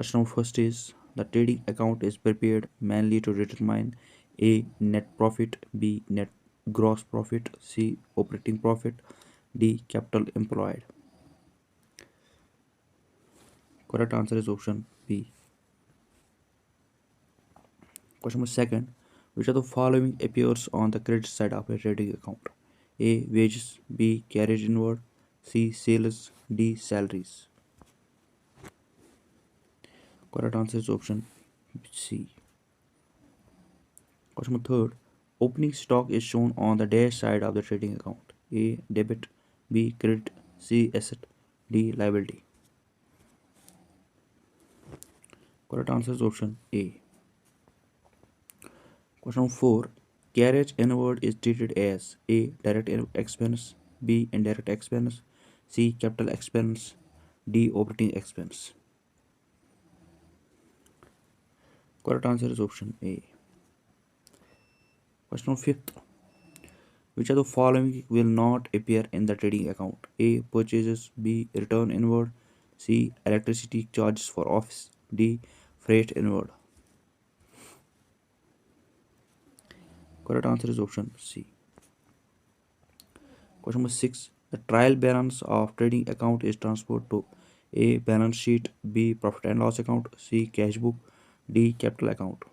Question number first is the trading account is prepared mainly to determine A. Net profit, B. Net gross profit, C. Operating profit, D. Capital employed. Correct answer is option B. Question number second. Which of the following appears on the credit side of a trading account? A. Wages, B. Carriage inward, C. Sales, D. Salaries. Correct answer is option C. Question number third. Opening stock is shown on the dash side of the trading account. A. Debit, B. Credit, C. Asset, D. Liability. Correct answer is option A. Question number 4. Carriage inward is treated as A. Direct expense, B. Indirect expense, C. Capital expense, D. Operating expense. Correct answer is option A. Question number 5. Which of the following will not appear in the trading account? A. Purchases, B. Return inward, C. Electricity charges for office, D. Freight inward. Correct answer is option C. Question number 6. The trial balance of trading account is transferred to A. Balance sheet, B. Profit and loss account, C. Cash book, D. Capital account.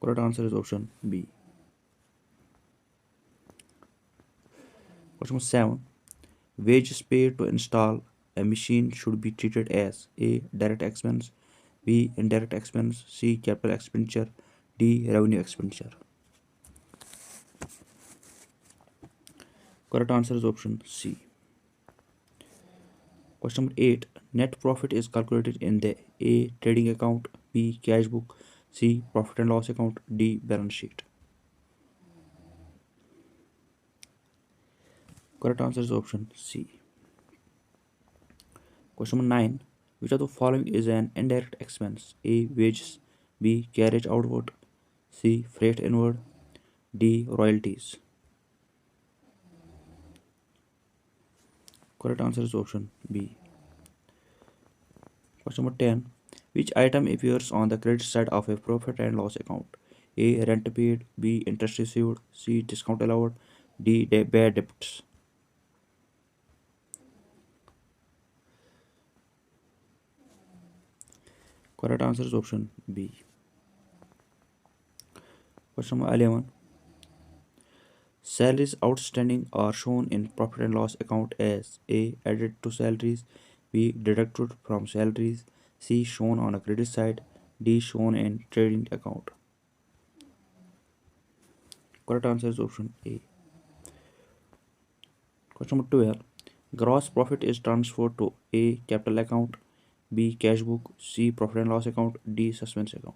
Correct answer is option B. Question number 7. Wages paid to install a machine should be treated as A. Direct expense, B. Indirect expense, C. Capital expenditure, D. Revenue expenditure. Correct answer is option C. Question number 8. Net profit is calculated in the A. Trading account, B. Cash book, C. Profit and loss account, D. Balance sheet. Correct answer is option C. Question number 9. Which of the following is an indirect expense? A. Wages, B. Carriage outward, C. Freight inward, D. Royalties. Correct answer is option B. Question number 10. Which item appears on the credit side of a profit and loss account? A. Rent paid, B. Interest received, C. Discount allowed, D. Bad debts. Correct answer is option B. Question number 11. Salaries outstanding are shown in profit and loss account as A. Added to salaries, B. Deducted from salaries, C. Shown on a credit side, D. Shown in trading account. Correct answer is option A. Question number 12. Gross profit is transferred to A. Capital account, B. Cash book, C. Profit and loss account, D. Suspense account.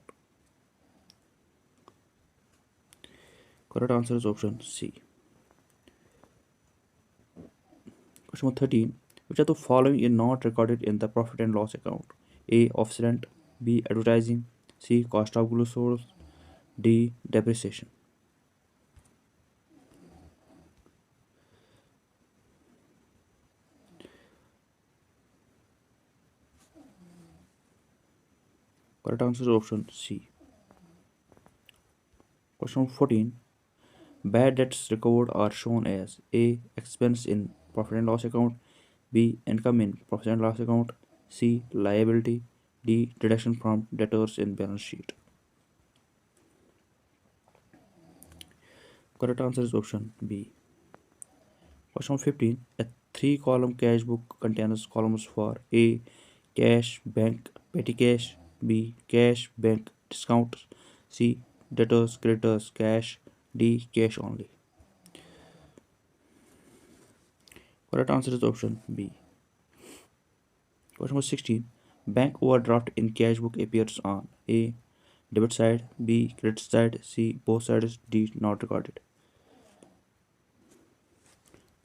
Correct answer is option C. Question number 13. Which of the following is not recorded in the profit and loss account? A. Office rent, B. Advertising, C. Cost of goods sold, D. Depreciation. Correct answer is option C. Question number 14. Bad debts recovered are shown as A. Expense in profit and loss account, B. Income in profit and loss account, C. Liability, D. Deduction from debtors in balance sheet. Correct answer is option B. Question number 15. A three-column cash book contains columns for A. Cash, bank, petty cash, B. Cash, bank, discounts, C. Debtors, creditors, cash, D. Cash only. Correct answer is option B. Question number 16. Bank overdraft in cash book appears on A. Debit side, B. Credit side, C. Both sides, D. Not recorded.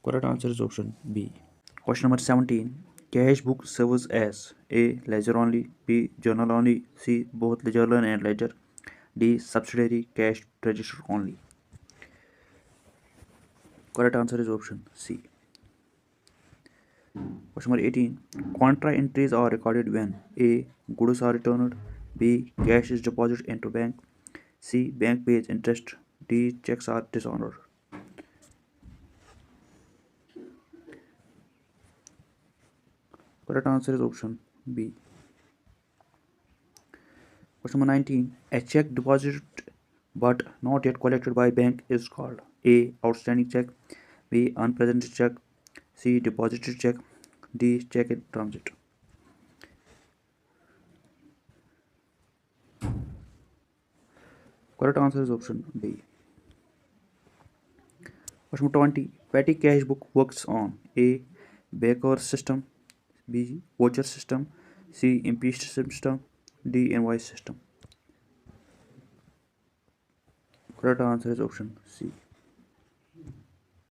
Correct answer is option B. Question number 17. Cash book serves as A. Ledger only, B. Journal only, C. Both journal and ledger, D. Subsidiary cash register only. Correct answer is option C. Question number 18. Contra entries are recorded when A. Goods are returned, B. Cash is deposited into bank, C. Bank pays interest, D. Checks are dishonored. Correct answer is option B. Question number 19. A check deposited but not yet collected by bank is called A. Outstanding check, B. Unpresented check, C. Deposited check, D. Check in transit. Correct answer is option B. Question number 20. Petty cash book works on A. Baker system, B. Voucher system, C. Impeached system, D. Invoice system. Correct answer is option C.